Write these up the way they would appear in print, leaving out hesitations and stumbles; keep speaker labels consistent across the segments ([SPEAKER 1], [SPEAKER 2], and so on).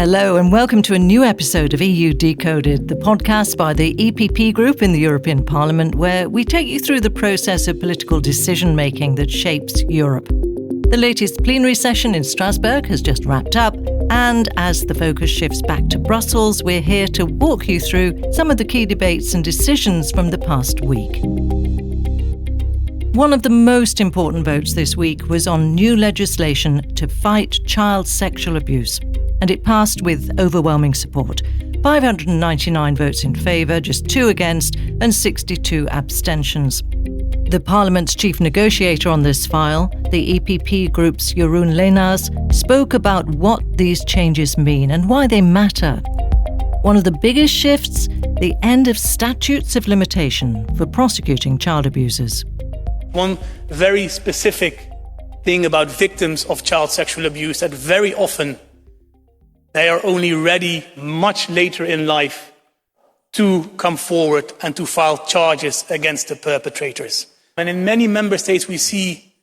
[SPEAKER 1] Hello and welcome to a new episode of EU Decoded, the podcast by the EPP Group in the European Parliament, where we take you through the process of political decision-making that shapes Europe. The latest plenary session in Strasbourg has just wrapped up, and as the focus shifts back to Brussels, we're here to walk you through some of the key debates and decisions from the past week. One of the most important votes this week was on new legislation to fight child sexual abuse, and it passed with overwhelming support. 599 votes in favour, just 2 against, and 62 abstentions. The Parliament's chief negotiator on this file, the EPP Group's Jeroen Lenaers, spoke about what these changes mean and why they matter. One of the biggest shifts, the end of statutes of limitation for prosecuting child abusers.
[SPEAKER 2] One very specific thing about victims of child sexual abuse, that very often they are only ready much later in life to come forward and to file charges against the perpetrators. And in many member states we see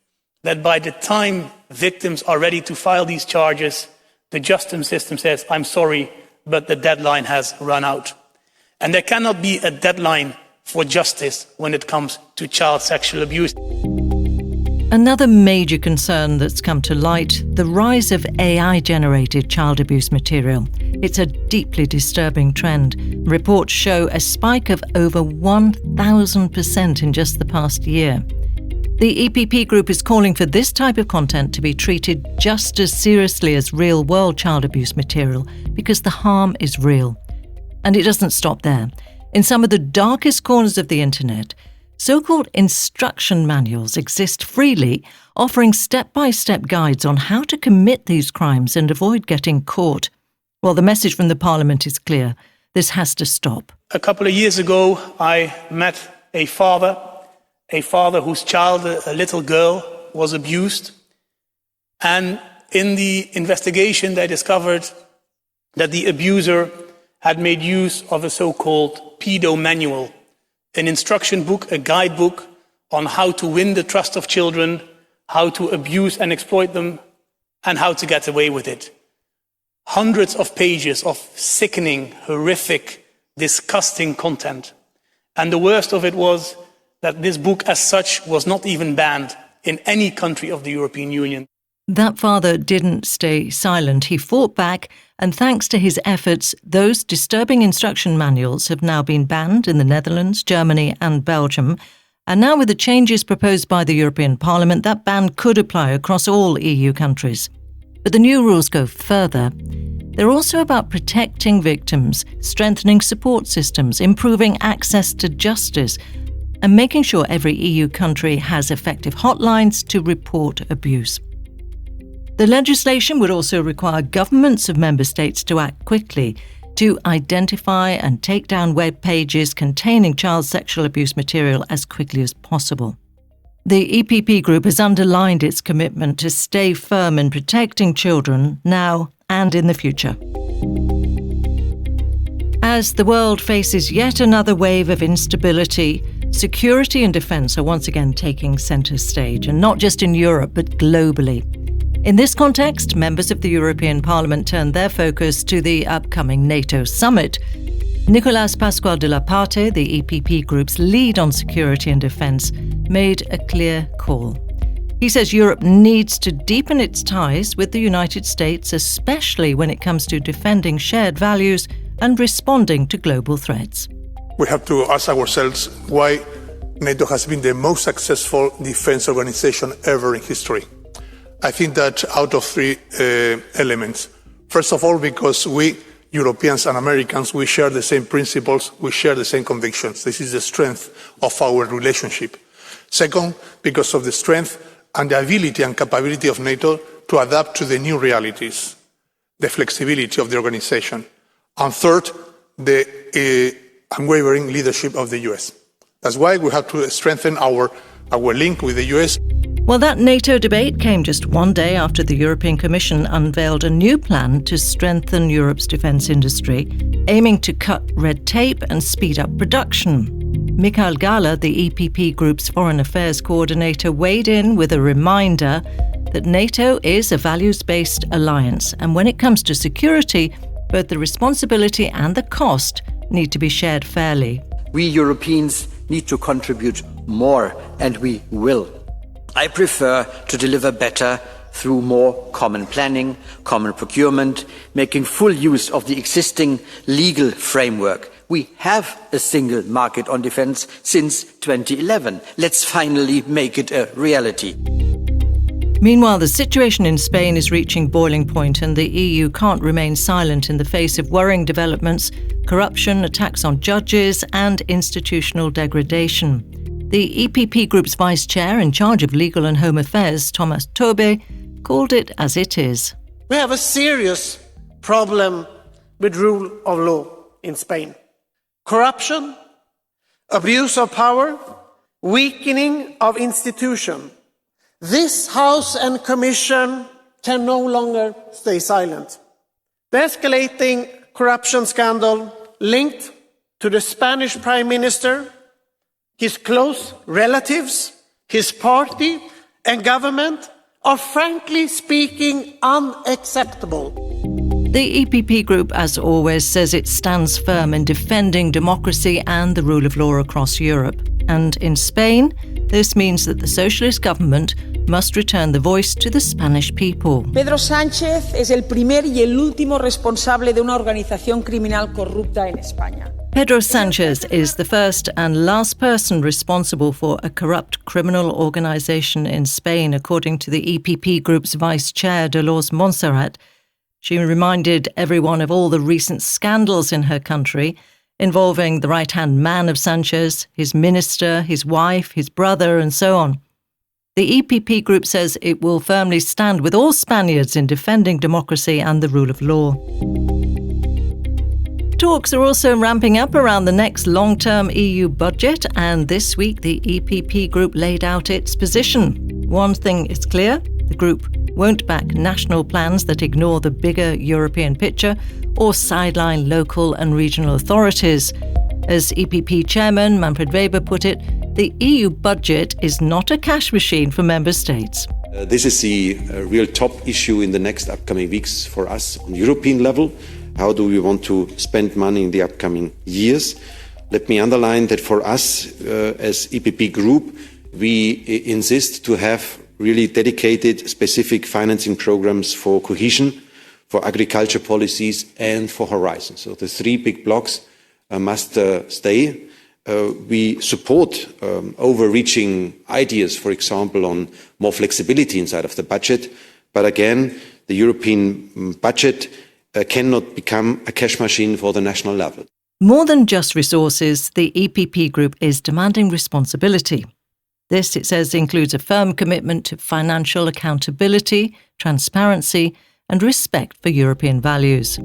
[SPEAKER 2] that by the time victims are ready to file these charges, the justice system says, I'm sorry, but the deadline has run out. And there cannot be a deadline for justice when it comes to child sexual abuse.
[SPEAKER 1] Another major concern that's come to light, the rise of AI-generated child abuse material. It's a deeply disturbing trend. Reports show a spike of over 1,000% in just the past year. The EPP Group is calling for this type of content to be treated just as seriously as real-world child abuse material because the harm is real. And it doesn't stop there. In some of the darkest corners of the internet, so-called instruction manuals exist freely, offering step-by-step guides on how to commit these crimes and avoid getting caught. Well, the message from the Parliament is clear. This has to stop.
[SPEAKER 2] A couple of years ago, I met a father whose child, a little girl, was abused. And in the investigation, they discovered that the abuser had made use of a so-called pedo manual, an instruction book, a guidebook on how to win the trust of children, how to abuse and exploit them, and how to get away with it. Hundreds of pages of sickening, horrific, disgusting content. And the worst of it was that this book as such was not even banned in any country of the European Union.
[SPEAKER 1] That father didn't stay silent. He fought back, and thanks to his efforts, those disturbing instruction manuals have now been banned in the Netherlands, Germany and Belgium. And now with the changes proposed by the European Parliament, that ban could apply across all EU countries. But the new rules go further. They're also about protecting victims, strengthening support systems, improving access to justice, and making sure every EU country has effective hotlines to report abuse. The legislation would also require governments of member states to act quickly to identify and take down web pages containing child sexual abuse material as quickly as possible. The EPP Group has underlined its commitment to stay firm in protecting children now and in the future. As the world faces yet another wave of instability, security and defence are once again taking centre stage, and not just in Europe but globally. In this context, members of the European Parliament turned their focus to the upcoming NATO summit. Nicolas Pascual de la Parte, the EPP Group's lead on security and defence, made a clear call. He says Europe needs to deepen its ties with the United States, especially when it comes to defending shared values and responding to global threats.
[SPEAKER 3] We have to ask ourselves why NATO has been the most successful defence organisation ever in history. I think that out of 3 elements. First of all, because we, Europeans and Americans, we share the same principles, we share the same convictions. This is the strength of our relationship. Second, because of the strength and the ability and capability of NATO to adapt to the new realities, the flexibility of the organisation. And third, the unwavering leadership of the US. That's why we have to strengthen our link with the US.
[SPEAKER 1] Well, that NATO debate came just one day after the European Commission unveiled a new plan to strengthen Europe's defence industry, aiming to cut red tape and speed up production. Gahler, the EPP Group's Foreign Affairs Coordinator, weighed in with a reminder that NATO is a values-based alliance, and when it comes to security, both the responsibility and the cost need to be shared fairly.
[SPEAKER 4] We Europeans need to contribute more, and we will. I prefer to deliver better through more common planning, common procurement, making full use of the existing legal framework. We have a single market on defence since 2011. Let's finally make it a reality.
[SPEAKER 1] Meanwhile, the situation in Spain is reaching boiling point, and the EU can't remain silent in the face of worrying developments, corruption, attacks on judges and institutional degradation. The EPP Group's Vice Chair in charge of Legal and Home Affairs, Tomas Tobé, called it as it is.
[SPEAKER 5] We have a serious problem with rule of law in Spain. Corruption, abuse of power, weakening of institutions. This House and Commission can no longer stay silent. The escalating corruption scandal linked to the Spanish Prime Minister, his close relatives, his party and government are frankly speaking unacceptable.
[SPEAKER 1] The EPP Group, as always, says it stands firm in defending democracy and the rule of law across Europe. And in Spain, this means that the socialist government must return the voice to the Spanish people.
[SPEAKER 6] Pedro Sánchez es el primer y el último responsable de una organización criminal corrupta en España.
[SPEAKER 1] Pedro Sánchez is the first and last person responsible for a corrupt criminal organisation in Spain, according to the EPP Group's Vice Chair, Dolores Montserrat. She reminded everyone of all the recent scandals in her country, involving the right-hand man of Sánchez, his minister, his wife, his brother, and so on. The EPP Group says it will firmly stand with all Spaniards in defending democracy and the rule of law. Talks are also ramping up around the next long-term EU budget, and this week the EPP Group laid out its position. One thing is clear: the group won't back national plans that ignore the bigger European picture or sideline local and regional authorities. As EPP Chairman Manfred Weber put it, the EU budget is not a cash machine for member states.
[SPEAKER 7] This is the real top issue in the next upcoming weeks for us on European level. How do we want to spend money in the upcoming years? Let me underline that for us as EPP Group, we insist to have really dedicated specific financing programs for cohesion, for agriculture policies and for Horizon. So the three big blocks must stay. We support overreaching ideas, for example, on more flexibility inside of the budget. But again, the European budget cannot become a cash machine for the national level.
[SPEAKER 1] More than just resources, the EPP Group is demanding responsibility. This, it says, includes a firm commitment to financial accountability, transparency, and respect for European values.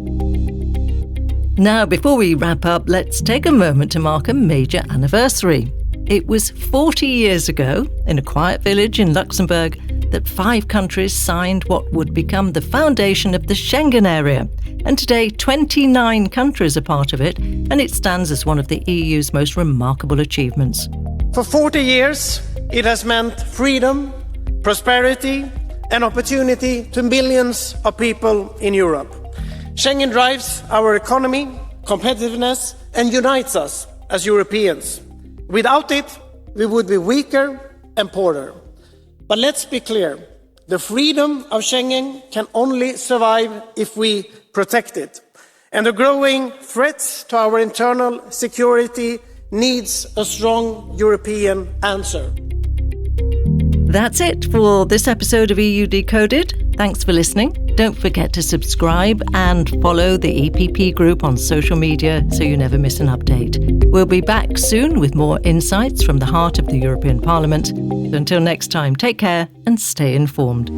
[SPEAKER 1] Now, before we wrap up, let's take a moment to mark a major anniversary. It was 40 years ago, in a quiet village in Luxembourg, that 5 countries signed what would become the foundation of the Schengen area. And today, 29 countries are part of it, and it stands as one of the EU's most remarkable achievements.
[SPEAKER 5] For 40 years, it has meant freedom, prosperity, and opportunity to millions of people in Europe. Schengen drives our economy, competitiveness, and unites us as Europeans. Without it, we would be weaker and poorer. But let's be clear, the freedom of Schengen can only survive if we protect it. And the growing threats to our internal security needs a strong European answer.
[SPEAKER 1] That's it for this episode of EU Decoded. Thanks for listening. Don't forget to subscribe and follow the EPP Group on social media so you never miss an update. We'll be back soon with more insights from the heart of the European Parliament. Until next time, take care and stay informed.